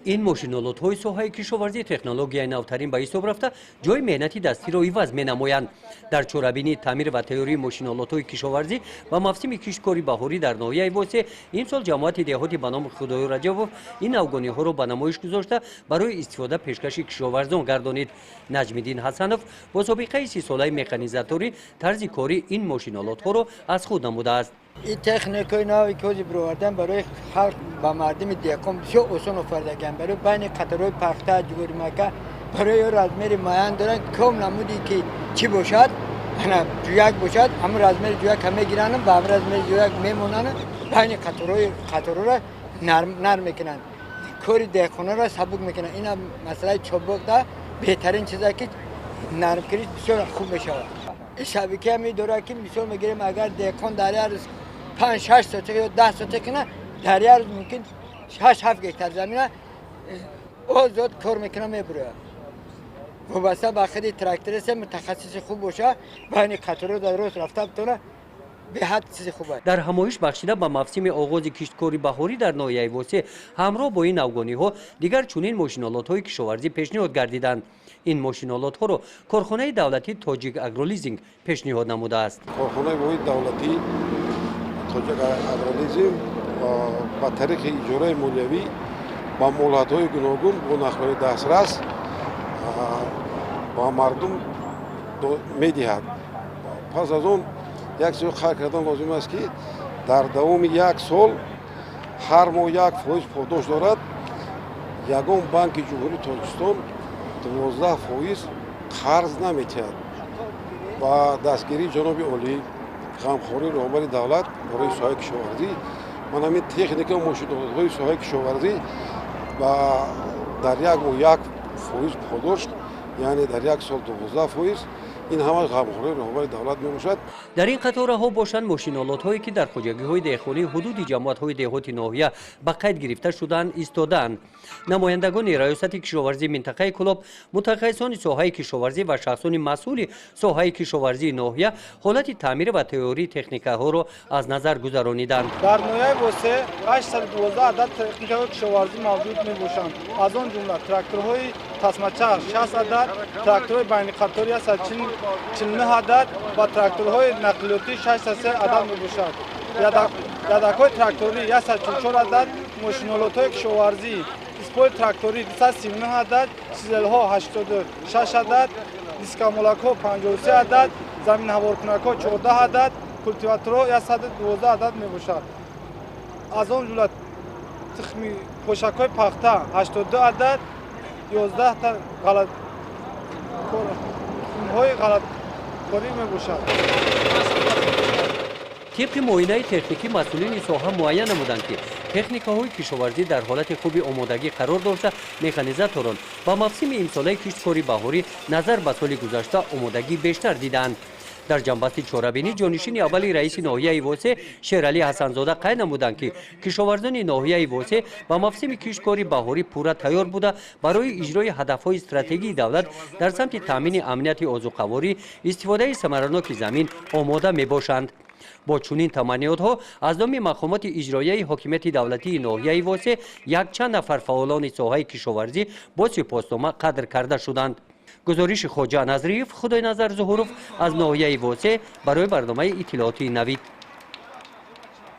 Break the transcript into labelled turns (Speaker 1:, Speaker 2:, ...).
Speaker 1: این ماشین‌آلات‌های ساحه کشاورزی تکنولوژی نوترین به حساب رفته جای مهنتی دستی را عوض می‌نمایند. در چوببینی تعمیر و تئوری ماشین‌آلات‌های کشاورزی و موسم کشتکاری بهاری در ناحیه واسه این سال جماعت دهاتی به نام خدای رجبوف این نوگانی‌ها را به نمایش گذاشته برای استفاده پیشکش کشاورزان گردانید. نجم‌الدین حسنوف با سابقه 30 ساله مکانیزاتوری طرز کاری این ماشین‌آلات‌ها را از خود نموده است.
Speaker 2: این تکنیک‌های نوی که بروردن برای خلق با مردم دیگم بسیار آسان آورده کردن. برای بین قطارهای پخته جوری مکه برای رزمیر معین دارن کم نمودی که چی باشد انا جویک باشد هم رزمیر جویک همه گیرن با هم رزمیر جویک میمونن بین قطارها را نرم میکنن کاری دهخانه را سبک میکنن. این مسئله چوبک ده بهترین چیزه که نرم کردن بسیار خوب میشه. این شبکه همی داره که مثال میگیریم اگر دهخان در روز 5-6 ساعت یا 10 ساعت کنه در روز ممکن 6-7 هکتار زمینه آزاد کار میکنه میبره. وابسته به خود تراکتور متخصص خوب باشه بین قطار در روز رفته بتونه به حد چیز خوبه.
Speaker 1: در همایش بخشیده به موسم آغاز کشتکاری بهاری در ناحیه واسه همراه با این نوگانی‌ها دیگر چنین ماشین‌آلات‌های کشاورزی پیشنهاد گردیدند. این ماشین‌آلات‌ها را کارخانه دولتی تاجیک اگرولیزینگ پیشنهاد نموده است.
Speaker 3: کارخانه دولتی تاجیک اگرولیزینگ با طریق اجاره مالیوی با مهلت‌های گوناگون با نخل‌های دسترس با مردم می‌دهد. پس از اون یک چیز خیر کردن لازم است که در دوام یک سال هر ماه 1% پاداش دارد. یگان بانک جمهوری تاجیکستان 12% قرض نمی‌دهد. با دستگیری جناب عالی غمخواری رهبر دولت برای ساحه کشاورزی من همین تکنیک ماشین‌آلات‌های ساحه کشاورزی و در یک ماه 1% پاداش یعنی در یک سال 12% این همه غمخواری رهبر دولت میباشد.
Speaker 1: در این قطارها باشند ماشین‌آلات‌هایی که در خواجگی‌های دهخانی حدود جماعت‌های دهاتی ناحیه به قید گرفته شدند ایستادند. نمایندگان ریاست کشاورزی منطقه کلاب، متخصصان ساحه کشاورزی و شخصان مسئول ساحه کشاورزی ناحیه حالت تعمیر و تئوری تکنیک‌ها را از نظر گذرانیدند.
Speaker 4: در ناحیه واسه 812 عدد تکنیک‌های کشاورزی موجود میباشند. از آن جمله تراکتورهای تسمه‌چرخ 60 عدد، تراکتورهای بین قطاری 149 عدد و تراکتورهای نقلیاتی 603 عدد میباشد. یدک‌های تراکتوری 144 عدد، ماشین‌آلات‌های کشاورزی اسپول تراکتوری 239 عدد، سیزل‌ها 86 عدد، دیسکامولک‌ها 53 عدد، زمین هوارکنک‌ها 14 عدد، کلتیواتورها 112 عدد میباشد. از آن جمله تخمی پوشک‌های پخته 82 عدد، 11 تا غلط غلط کاری میباشد.
Speaker 1: طبق معاینه تکنیکی مسئولین ساحه معین نمودند که تکنیک‌های کشاورزی در حالت خوبی آمادگی قرار داشته مکانیزاتوران با موسم امساله کشتکاری بهاری نظر به سال گذشته آمادگی بیشتر دیدند. در جنبسته چهاربینی جانشین اولی رئیس ناحیه واسه شیرعلی حسنزاده قید نمودند که کشاورزان ناحیه واسه با موسم کشتکاری بهاری پورا تیار بوده برای اجرای هدف‌های استراتژی دولت در سمت تامین امنیت آذوقه‌واری استفاده ثمرناک زمین آماده میباشند. با چنین تمنیات‌ها از نام مقامات اجرایی حاکمیت دولتی ناحیه واسه یک چند نفر فعالان ساحه کشاورزی با سپاسنامه قدر کرده شدند. گزارش خواجه نظریف خدای نظر ظهوروف از ناحیه واسه برای برنامه اطلاعاتی نوید.